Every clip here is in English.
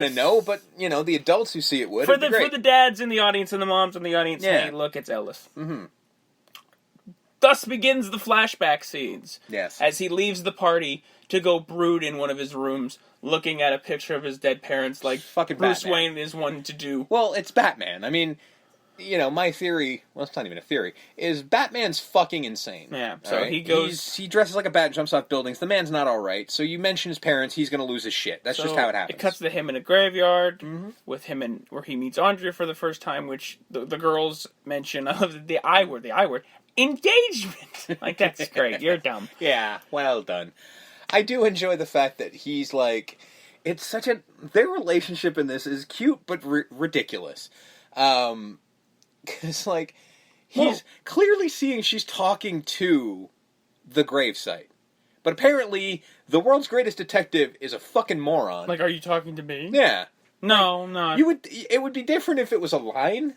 know, but, you know, the adults who see it would. For the dads in the audience and the moms in the audience, hey, look, it's Ellis. Mm-hmm. Thus begins the flashback scenes. Yes. As he leaves the party to go brood in one of his rooms, looking at a picture of his dead parents like fucking Bruce Batman. Wayne is one to do. Well, it's Batman. I mean, you know, my theory, well, it's not even a theory, is Batman's fucking insane. Yeah, so right? he goes... He dresses like a bat and jumps off buildings. The man's not alright, so you mention his parents, he's going to lose his shit. That's just how it happens. It cuts to him in a graveyard, with him where he meets Andrea for the first time, which the girls mention, I love the I word, engagement! Like, that's great, you're dumb. Yeah, well done. I do enjoy the fact that he's like, it's such a, their relationship in this is cute but ridiculous. Because, like, he's clearly seeing she's talking to the gravesite. But apparently, the world's greatest detective is a fucking moron. Like, are you talking to me? Yeah. No, no. It would be different if it was a line,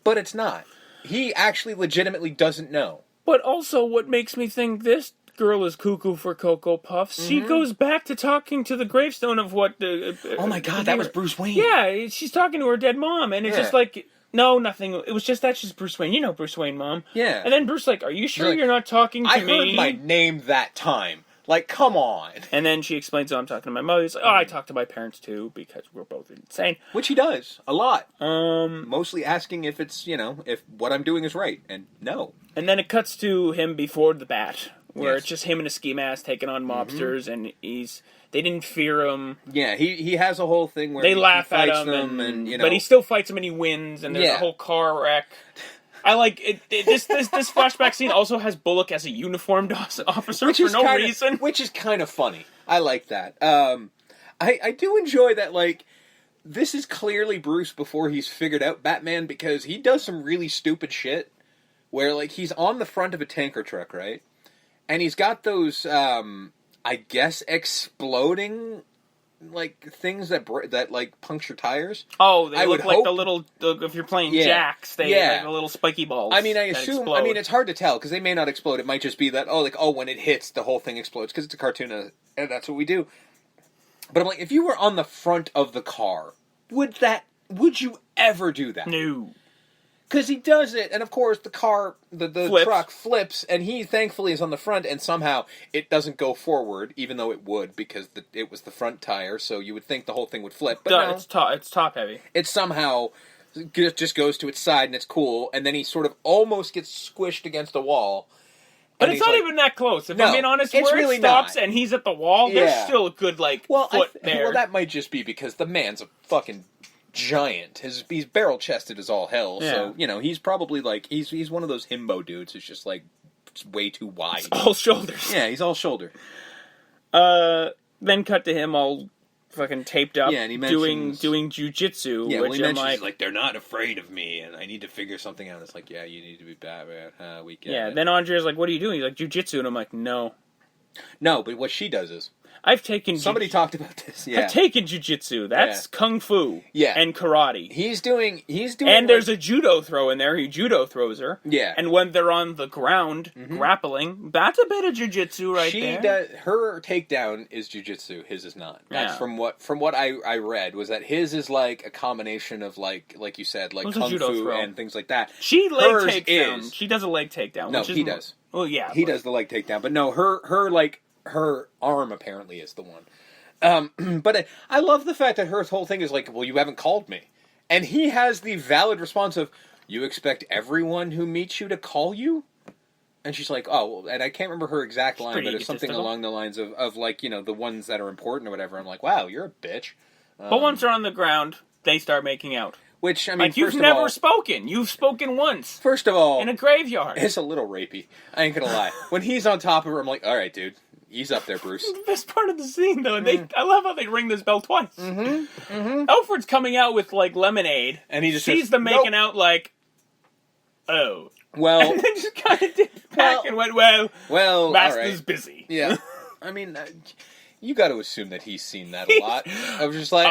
but it's not. He actually legitimately doesn't know. But also, what makes me think this girl is cuckoo for Cocoa Puffs, she goes back to talking to the gravestone of what... oh my god, that was Bruce Wayne. Yeah, she's talking to her dead mom, and it's just like... No, nothing. It was just that she's Bruce Wayne. You know Bruce Wayne, Mom. Yeah. And then Bruce like, are you sure you're not talking to me? I heard my name that time. Like, come on. And then she explains, I'm talking to my mother. He's like, I talk to my parents too, because we're both insane. Which he does. A lot. Mostly asking if it's, you know, if what I'm doing is right. And no. And then it cuts to him before the bat, where it's just him in a ski mask taking on mobsters, and they didn't fear him. Yeah, he has a whole thing where they laugh at him, and you know, but he still fights him and he wins, and there's a whole car wreck. I like it. This flashback scene also has Bullock as a uniformed officer for no reason, which is kind of funny. I like that. I do enjoy that. Like, this is clearly Bruce before he's figured out Batman, because he does some really stupid shit. Where, like, he's on the front of a tanker truck, right? And he's got those, I guess, exploding, like, things that like, puncture tires. Oh, they look like the little, if you're playing jacks, they like the little spiky balls. I mean, I assume, it's hard to tell, because they may not explode. It might just be that, when it hits, the whole thing explodes, because it's a cartoon, and that's what we do. But I'm like, if you were on the front of the car, would you ever do that? No. Because he does it, and of course the car, the truck flips, and he thankfully is on the front, and somehow it doesn't go forward, even though it would, because it was the front tire, so you would think the whole thing would flip. But no, it's top heavy. It somehow just goes to its side, and it's cool, and then he sort of almost gets squished against a wall. But it's not even that close. If I'm being honest, where it stops and he's at the wall, there's still a good, foot there. Well, that might just be because the man's a fucking giant. He's barrel chested as all hell. Yeah. So, you know, he's probably he's one of those himbo dudes who's just way too wide. All shoulders. Yeah, he's all shoulder. Then cut to him all fucking taped up, and he doing jujitsu. Yeah, which he mentions he's they're not afraid of me, and I need to figure something out. It's like, yeah, you need to be Batman. We get it. Then Andrea's like, what are you doing? He's like, jujitsu, and I'm like, no. No, but what she does is, I've taken... Somebody talked about this, yeah. I've taken jiu-jitsu. That's kung fu. Yeah. And karate. He's doing... And there's a judo throw in there. He judo throws her. Yeah. And when they're on the ground, grappling, that's a bit of jiu-jitsu there. Her takedown is jiu-jitsu. His is not. That's from what I read, was that his is like a combination of like you said, like kung fu and things like that. She leg takedown. She does a leg takedown. No, he does. Oh, yeah. He does the leg takedown. But no, her arm apparently is the one. But I love the fact that her whole thing is like, well, you haven't called me. And he has the valid response of, you expect everyone who meets you to call you? And she's like, oh, well, and I can't remember her exact line, but it's something along the lines of like, you know, the ones that are important or whatever. I'm like, wow, you're a bitch. But once they're on the ground, they start making out. Which, I mean, you've never spoken. You've spoken once. First of all... in a graveyard. It's a little rapey. I ain't gonna lie. When he's on top of her, I'm like, alright, dude. He's up there, Bruce. The best part of the scene, though, I love how they ring this bell twice. Alfred's coming out with, lemonade. And he just sees them making out oh. Well... and then just kind of dipped back and went, well, Master's busy. Yeah. I mean... you got to assume that he's seen that a lot. I was just like,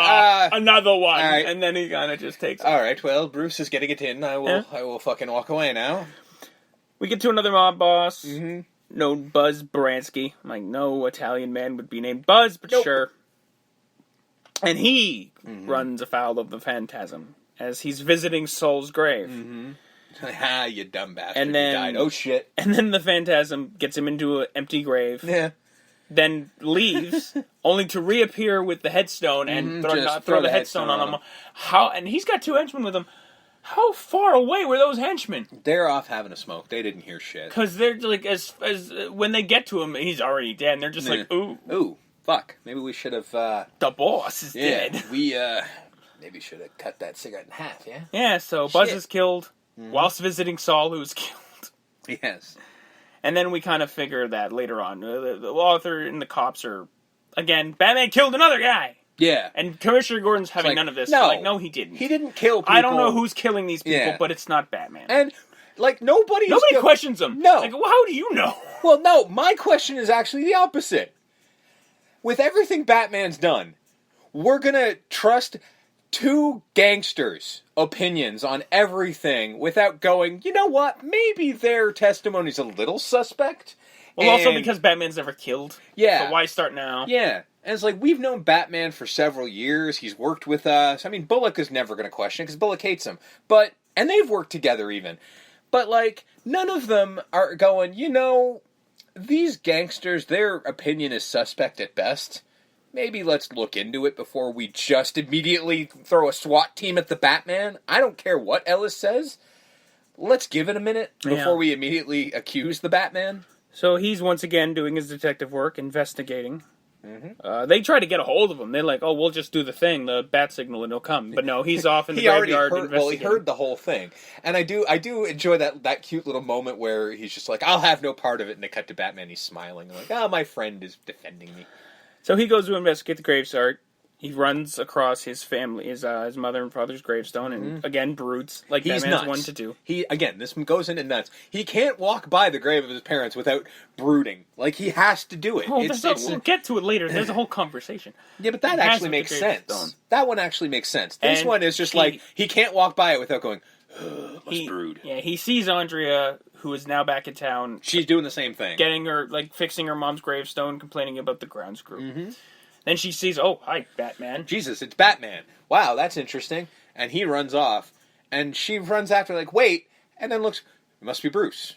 another one. Right. And then he kind of just takes it. All right, well, Bruce is getting it in. I will fucking walk away now. We get to another mob boss. No, Buzz Baranski. I'm like, no Italian man would be named Buzz, but sure. And he runs afoul of the Phantasm as he's visiting Saul's grave. Ha, you dumb bastard. And then, you died. Oh, shit. And then the Phantasm gets him into an empty grave. Yeah. Then leaves, only to reappear with the headstone and throw the headstone on him. And he's got 2 henchmen with him. How far away were those henchmen? They're off having a smoke. They didn't hear shit. Because they're like, as when they get to him, he's already dead. And they're just like, ooh, fuck. Maybe we should have. The boss is dead. We maybe should have cut that cigarette in half. Yeah. Yeah. So Buzz is killed whilst visiting Saul, who was killed. Yes. And then we kind of figure that later on, the author and the cops are again. Batman killed another guy. Yeah. And Commissioner Gordon's having none of this. No, he didn't. He didn't kill people. I don't know who's killing these people, but it's not Batman. And, like, nobody questions him. No. Like, well, how do you know? Well, no, my question is actually the opposite. With everything Batman's done, we're gonna trust 2 gangsters' opinions on everything without going, you know what, maybe their testimony's a little suspect. Well, also because Batman's never killed. Yeah. So why start now? Yeah. And it's like, we've known Batman for several years. He's worked with us. I mean, Bullock is never going to question it because Bullock hates him. And they've worked together even. But, like, none of them are going, you know, these gangsters, their opinion is suspect at best. Maybe let's look into it before we just immediately throw a SWAT team at the Batman. I don't care what Ellis says. Let's give it a minute before we immediately accuse the Batman. So he's once again doing his detective work, investigating. They try to get a hold of him. They're like, "Oh, we'll just do the thing, the bat signal, and he'll come." But no, he's off in the graveyard investigating. Well, he heard the whole thing, and I do enjoy that cute little moment where he's just like, "I'll have no part of it," and they cut to Batman. He's smiling, like, "Oh, my friend is defending me." So he goes to investigate the gravesite. He runs across his family, his mother and father's gravestone, and again broods like Batman's one to do. This goes into nuts. He can't walk by the grave of his parents without brooding. Like, he has to do it. We'll get to it later. There's a whole conversation. Yeah, but that actually makes sense. That one actually makes sense. This one is just like, he can't walk by it without going, must brood. Yeah, he sees Andrea, who is now back in town. She's doing the same thing. Getting her, fixing her mom's gravestone, complaining about the ground screw. Then she sees, oh, hi, Batman. Jesus, it's Batman. Wow, that's interesting. And he runs off. And she runs after, like, wait. And then looks, it must be Bruce.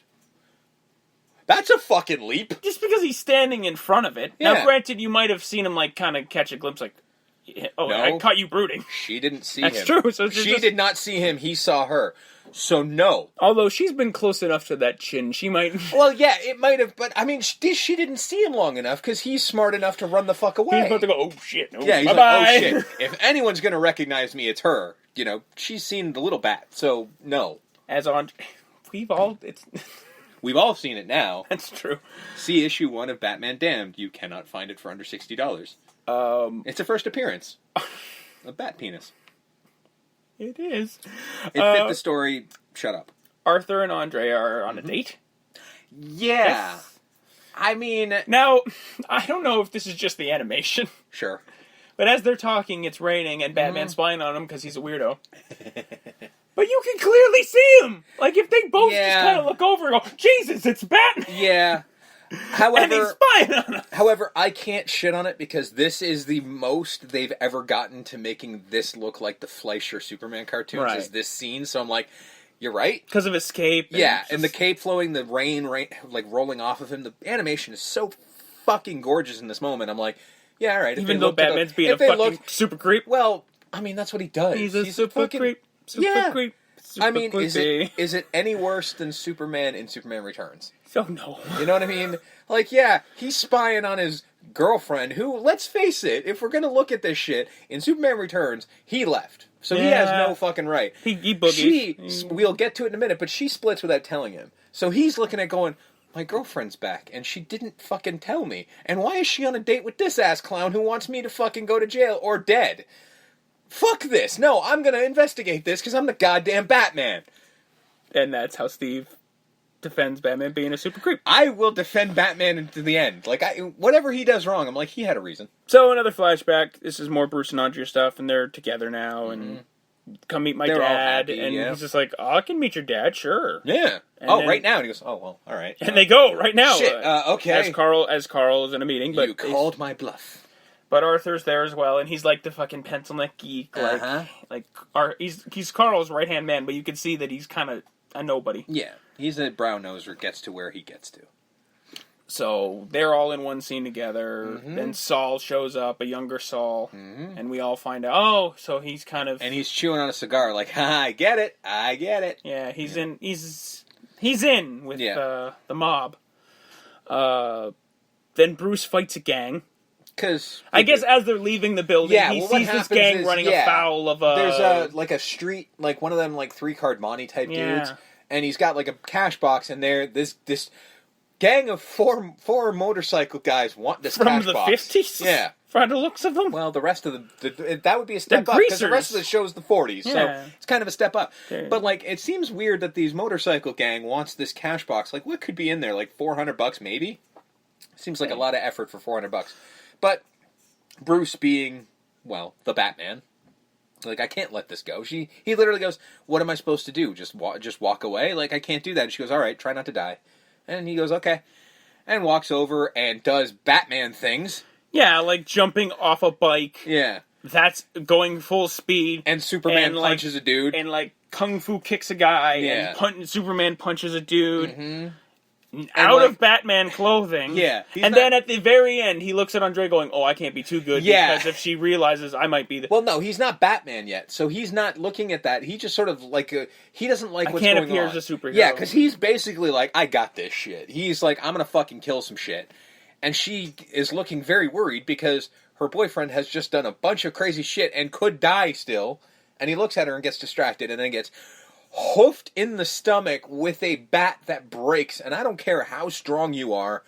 That's a fucking leap. Just because he's standing in front of it. Yeah. Now, granted, you might have seen him, kind of catch a glimpse, oh, no, I caught you brooding. She didn't see him. That's true. So she did not see him. He saw her. So, no. Although she's been close enough to that chin, she might... Well, yeah, it might have, but, I mean, she didn't see him long enough, because he's smart enough to run the fuck away. He's about to go, oh, shit. No, yeah, he's bye-bye. like, oh, shit. If anyone's going to recognize me, it's her. You know, she's seen the little bat, so, no. We've all seen it now. That's true. See issue 1 of Batman Damned. You cannot find it for under $60. It's a first appearance. A bat penis. It is. It fit the story. Shut up. Arthur and Andrea are on a date. Yeah. Yes. I mean... Now, I don't know if this is just the animation. Sure. But as they're talking, it's raining, and Batman's spying on him because he's a weirdo. But you can clearly see him! Like, if they both just kind of look over and go, Jesus, it's Batman! Yeah. However, and he's spying on him. However, I can't shit on it because this is the most they've ever gotten to making this look like the Fleischer Superman cartoons is this scene. So I'm like, you're right. Because of his cape. And the cape flowing, the rain, like rolling off of him. The animation is so fucking gorgeous in this moment. I'm like, yeah, all right. Even though Batman's being a fucking super creep. Well, I mean, that's what he does. He's a super creep. Super creep. I mean, is it any worse than Superman in Superman Returns? Oh, no. You know what I mean? Like, yeah, he's spying on his girlfriend, who, let's face it, if we're going to look at this shit, in Superman Returns, he left. So he has no fucking right. He boogies. We'll get to it in a minute, but she splits without telling him. So he's looking at going, my girlfriend's back, and she didn't fucking tell me. And why is she on a date with this ass clown who wants me to fucking go to jail or dead? Fuck this. No, I'm going to investigate this because I'm the goddamn Batman. And that's how Steve defends Batman being a super creep. I will defend Batman into the end. Like, whatever he does wrong, I'm like, he had a reason. So, another flashback. This is more Bruce and Andrea stuff, and they're together now, and come meet my dad. All happy, and he's just like, oh, I can meet your dad, sure. Yeah. And right now. And he goes, oh, well, all right. And they go right now. Shit, okay. As Carl is in a meeting. But you called my bluff. But Arthur's there as well, and he's like the fucking pencil neck geek. He's Carl's right-hand man, but you can see that he's kind of a nobody. Yeah, he's a brown noser, gets to where he gets to. So they're all in one scene together. Then Saul shows up, a younger Saul, and we all find out. Oh, so he's kind of and he's chewing on a cigar, like, ha, I get it. Yeah, he's in. He's in with the mob. Then Bruce fights a gang. Because I guess as they're leaving the building, he sees this gang running afoul of a. There's a street, like one of them, like 3-card Monty type dudes, and he's got like a cash box, and there this gang of four motorcycle guys want this cash box. From the 50s? Yeah. From the looks of them? Well, the rest of that would be a step up, because the rest of the show is the 40s, so it's kind of a step up. But, like, it seems weird that these motorcycle gang wants this cash box. Like, what could be in there? Like, $400 maybe? Seems like a lot of effort for $400. But Bruce being, well, the Batman, like, I can't let this go. He literally goes, what am I supposed to do? Just walk away? Like, I can't do that. And she goes, all right, try not to die. And he goes, okay. And walks over and does Batman things. Yeah, like jumping off a bike. Yeah. That's going full speed. And Superman punches a dude. And, like, Kung Fu kicks a guy. Yeah. And Superman punches a dude. Out of Batman clothing. Yeah. Then at the very end, he looks at Andre going, oh, I can't be too good. Yeah. Because if she realizes I might be the... Well, no, he's not Batman yet. So he's not looking at that. He just sort of like... he doesn't like what's going on. I can't appear as a superhero. Yeah, because he's basically like, I got this shit. He's like, I'm going to fucking kill some shit. And she is looking very worried because her boyfriend has just done a bunch of crazy shit and could die still. And he looks at her and gets distracted and then gets hoofed in the stomach with a bat that breaks. And I don't care how strong you are.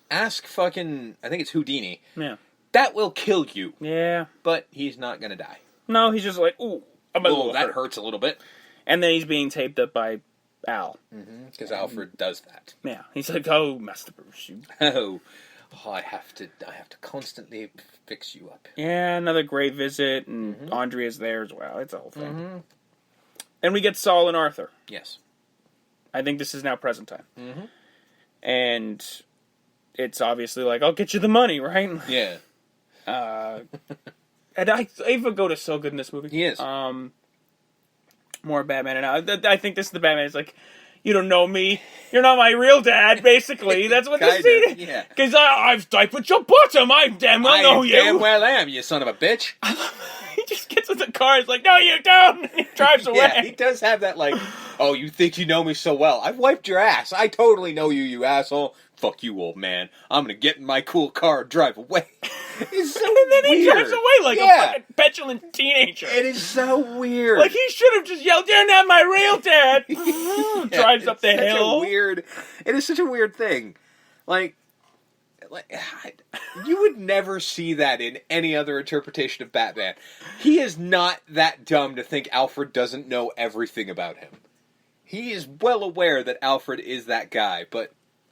Ask fucking, I think it's Houdini. Yeah. That will kill you. Yeah. But he's not going to die. No, he's just like, ooh, I'm a little that hurt. hurts a little bit. And then he's being taped up by Al. Because Alfred does that. Yeah. He's like, oh, Master Bruce, you... I have to constantly fix you up. Yeah, another great visit, and Andrea's there as well. It's a whole thing. And we get Saul and Arthur. Yes. I think this is now present time. And it's obviously like, I'll get you the money, right? Yeah. And Ava Goat is so good in this movie. He is. More Batman, and I think this is the Batman. It's like, you don't know me. You're not my real dad, basically. That's what this scene is. Yeah. Because I put your bottom. I damn well know you. I damn well am, you son of a bitch. He just gets in the car. He's like, no, you don't. And he drives away. Yeah, he does have that, like, oh, you think you know me so well. I've wiped your ass. I totally know you, you asshole. Fuck you, old man. I'm gonna get in my cool car and drive away. It's so and then he weird. drives away like a fucking petulant teenager. It is so weird. Like, he should have just yelled, you're not my real dad. Drives up the hill. It is such a weird thing. Like, you would never see that in any other interpretation of Batman. He is not that dumb to think Alfred doesn't know everything about him. He is well aware that Alfred is that guy, but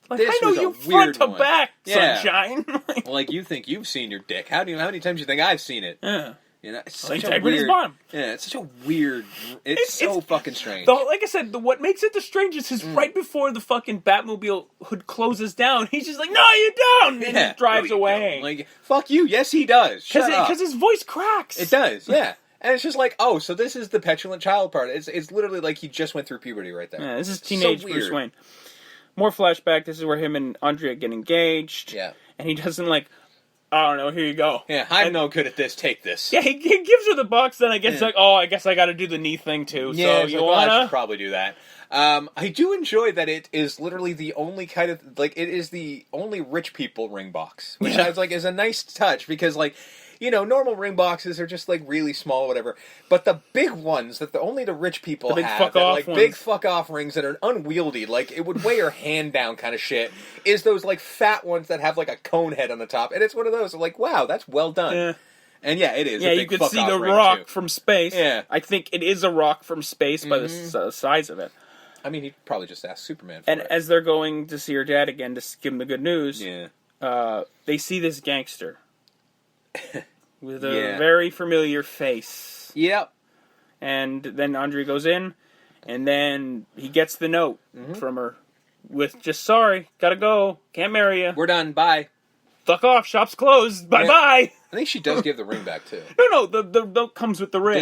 like, this I know was a you weird front to one. back, Yeah. sunshine. Like, you think you've seen your dick. How many times do you think I've seen it? Yeah. You know, it's Like, such a with his weird... bottom. Yeah, it's such a weird... It's so fucking strange. Like I said, what makes it the strangest is right before the fucking Batmobile hood closes down, he's just like, no, you don't! And he drives away. Like, fuck you, yes he does. Shut up. Because his voice cracks. It does, yeah. And it's just like, oh, so this is the petulant child part. It's literally like he just went through puberty right there. Yeah, this is teenage Bruce Wayne. More flashback. This is where him and Andrea get engaged. Yeah. And he doesn't like, I don't know, here you go. Yeah, I'm no good at this, take this. Yeah, he gives her the box, then I guess like, oh, I guess I gotta do the knee thing too. Yeah, so you like, wanna? well, I should probably do that. I do enjoy that it is literally the only kind of, like, it is the only rich people ring box. Which I was like, is a nice touch, because, like, you know, normal ring boxes are just, like, really small, whatever. But the big ones that only the rich people big have, fuck-off like, ones. big fuck-off rings that are unwieldy, like, it would weigh your hand down kind of shit, is those, like, fat ones that have, like, a cone head on the top. And it's one of those, like, wow, that's well done. Yeah. And yeah, it is. Yeah, a you big could see the fuck-off ring, rock too. from space. Yeah. I think it is a rock from space by the size of it. I mean, he'd probably just ask Superman for And it. as they're going to see her dad again to give him the good news, they see this gangster with a very familiar face. Yep. And then Andre goes in, and then he gets the note from her with just, sorry, gotta go, can't marry you. We're done, bye. Fuck off, shop's closed, bye-bye. I think she does give the ring back too. No, the comes with the ring.